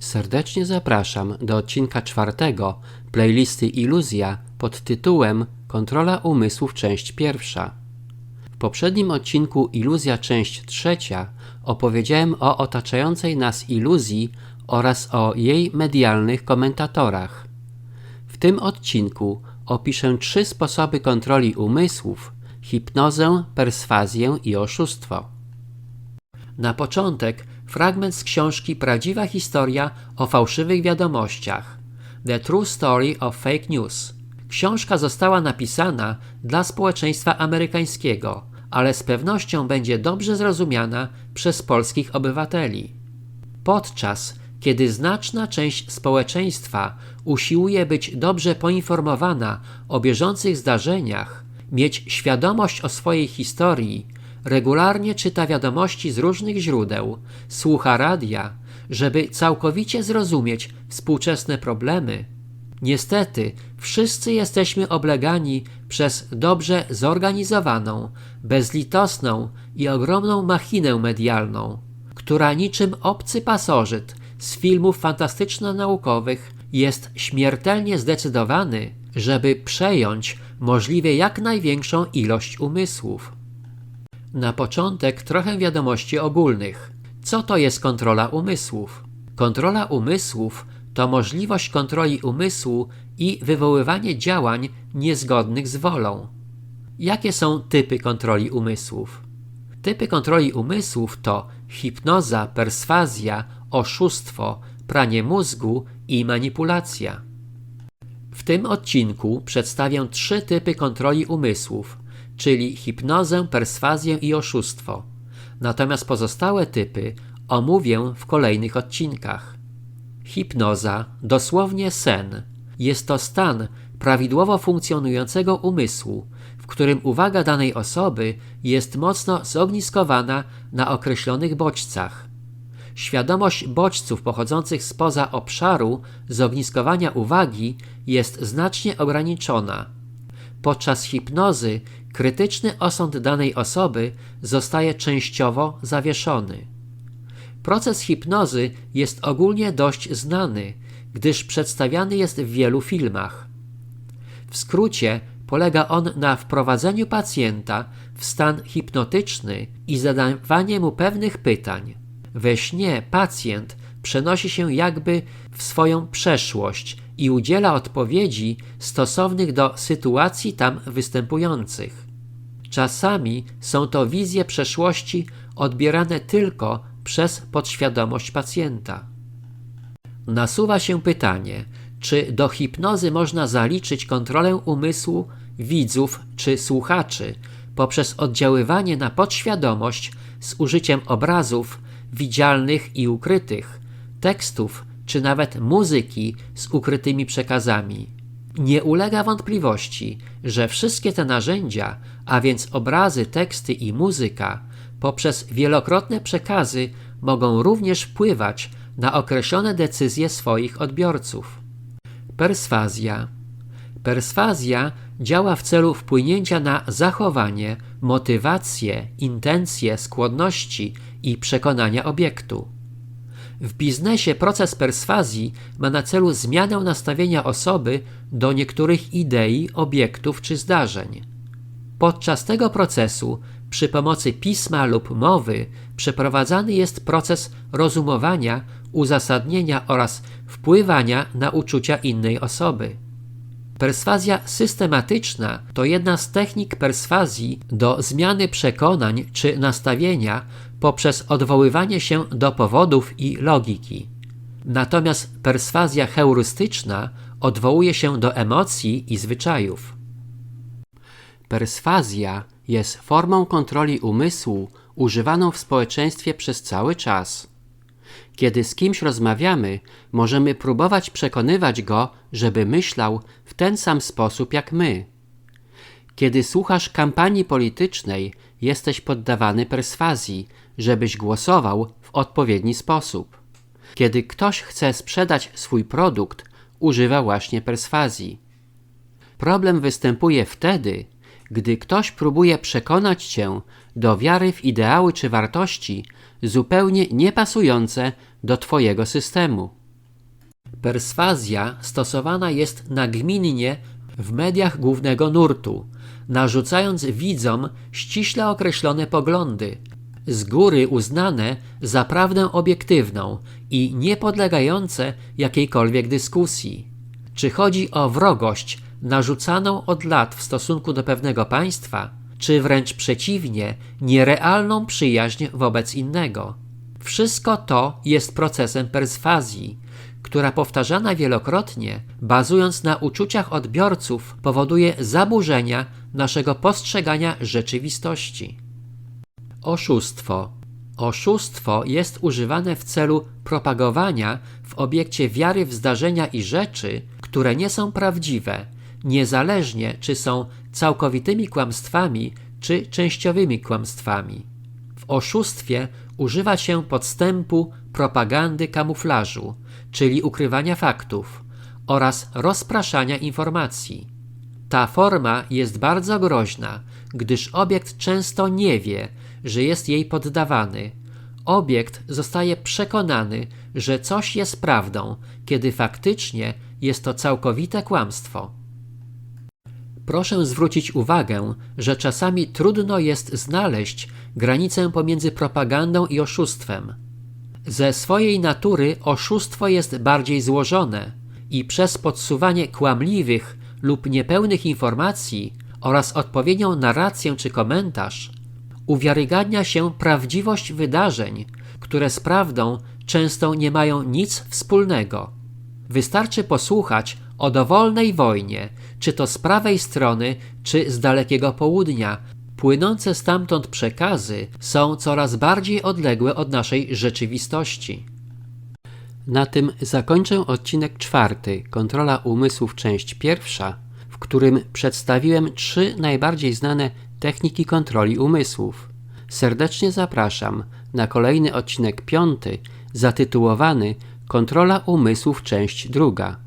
Serdecznie zapraszam do odcinka 4 playlisty Iluzja pod tytułem Kontrola umysłów część 1. W poprzednim odcinku Iluzja część 3 opowiedziałem o otaczającej nas iluzji oraz o jej medialnych komentatorach. W tym odcinku opiszę 3 sposoby kontroli umysłów: hipnozę, perswazję i oszustwo. Na początek fragment z książki Prawdziwa historia o fałszywych wiadomościach. The True Story of Fake News. Książka została napisana dla społeczeństwa amerykańskiego, ale z pewnością będzie dobrze zrozumiana przez polskich obywateli. Podczas kiedy znaczna część społeczeństwa usiłuje być dobrze poinformowana o bieżących zdarzeniach, mieć świadomość o swojej historii, regularnie czyta wiadomości z różnych źródeł, słucha radia, żeby całkowicie zrozumieć współczesne problemy. Niestety, wszyscy jesteśmy oblegani przez dobrze zorganizowaną, bezlitosną i ogromną machinę medialną, która niczym obcy pasożyt z filmów fantastyczno-naukowych jest śmiertelnie zdecydowany, żeby przejąć możliwie jak największą ilość umysłów. Na początek trochę wiadomości ogólnych. Co to jest kontrola umysłów? Kontrola umysłów to możliwość kontroli umysłu i wywoływanie działań niezgodnych z wolą. Jakie są typy kontroli umysłów? Typy kontroli umysłów to hipnoza, perswazja, oszustwo, pranie mózgu i manipulacja. W tym odcinku przedstawię 3 typy kontroli umysłów, czyli hipnozę, perswazję i oszustwo. Natomiast pozostałe typy omówię w kolejnych odcinkach. Hipnoza, dosłownie sen, jest to stan prawidłowo funkcjonującego umysłu, w którym uwaga danej osoby jest mocno zogniskowana na określonych bodźcach. Świadomość bodźców pochodzących spoza obszaru zogniskowania uwagi jest znacznie ograniczona. Podczas hipnozy krytyczny osąd danej osoby zostaje częściowo zawieszony. Proces hipnozy jest ogólnie dość znany, gdyż przedstawiany jest w wielu filmach. W skrócie polega on na wprowadzeniu pacjenta w stan hipnotyczny i zadawaniu mu pewnych pytań. We śnie pacjent przenosi się jakby w swoją przeszłość i udziela odpowiedzi stosownych do sytuacji tam występujących. Czasami są to wizje przeszłości odbierane tylko przez podświadomość pacjenta. Nasuwa się pytanie, czy do hipnozy można zaliczyć kontrolę umysłu widzów czy słuchaczy poprzez oddziaływanie na podświadomość z użyciem obrazów widzialnych i ukrytych, tekstów czy nawet muzyki z ukrytymi przekazami. Nie ulega wątpliwości, że wszystkie te narzędzia, a więc obrazy, teksty i muzyka, poprzez wielokrotne przekazy mogą również wpływać na określone decyzje swoich odbiorców. Perswazja. Perswazja działa w celu wpłynięcia na zachowanie, motywację, intencje, skłonności i przekonania obiektu. W biznesie proces perswazji ma na celu zmianę nastawienia osoby do niektórych idei, obiektów czy zdarzeń. Podczas tego procesu przy pomocy pisma lub mowy przeprowadzany jest proces rozumowania, uzasadnienia oraz wpływania na uczucia innej osoby. Perswazja systematyczna to jedna z technik perswazji do zmiany przekonań czy nastawienia poprzez odwoływanie się do powodów i logiki. Natomiast perswazja heurystyczna odwołuje się do emocji i zwyczajów. Perswazja jest formą kontroli umysłu używaną w społeczeństwie przez cały czas. Kiedy z kimś rozmawiamy, możemy próbować przekonywać go, żeby myślał w ten sam sposób jak my. Kiedy słuchasz kampanii politycznej, jesteś poddawany perswazji, żebyś głosował w odpowiedni sposób. Kiedy ktoś chce sprzedać swój produkt, używa właśnie perswazji. Problem występuje wtedy, gdy ktoś próbuje przekonać cię do wiary w ideały czy wartości zupełnie niepasujące do twojego systemu. Perswazja stosowana jest nagminnie w mediach głównego nurtu, narzucając widzom ściśle określone poglądy, z góry uznane za prawdę obiektywną i niepodlegające jakiejkolwiek dyskusji. Czy chodzi o wrogość narzucaną od lat w stosunku do pewnego państwa, czy wręcz przeciwnie, nierealną przyjaźń wobec innego? Wszystko to jest procesem perswazji, która powtarzana wielokrotnie, bazując na uczuciach odbiorców, powoduje zaburzenia naszego postrzegania rzeczywistości. Oszustwo. Oszustwo jest używane w celu propagowania w obiekcie wiary w zdarzenia i rzeczy, które nie są prawdziwe, niezależnie czy są całkowitymi kłamstwami, czy częściowymi kłamstwami. W oszustwie używa się podstępu, propagandy, kamuflażu, czyli ukrywania faktów, oraz rozpraszania informacji. Ta forma jest bardzo groźna, gdyż obiekt często nie wie, że jest jej poddawany. Obiekt zostaje przekonany, że coś jest prawdą, kiedy faktycznie jest to całkowite kłamstwo. Proszę zwrócić uwagę, że czasami trudno jest znaleźć granicę pomiędzy propagandą i oszustwem. Ze swojej natury oszustwo jest bardziej złożone i przez podsuwanie kłamliwych lub niepełnych informacji oraz odpowiednią narrację czy komentarz uwiarygadnia się prawdziwość wydarzeń, które z prawdą często nie mają nic wspólnego. Wystarczy posłuchać o dowolnej wojnie, czy to z prawej strony, czy z dalekiego południa. Płynące stamtąd przekazy są coraz bardziej odległe od naszej rzeczywistości. Na tym zakończę odcinek 4, Kontrola umysłów, część 1, w którym przedstawiłem 3 najbardziej znane techniki kontroli umysłów. Serdecznie zapraszam na kolejny odcinek 5, zatytułowany Kontrola umysłów, część 2.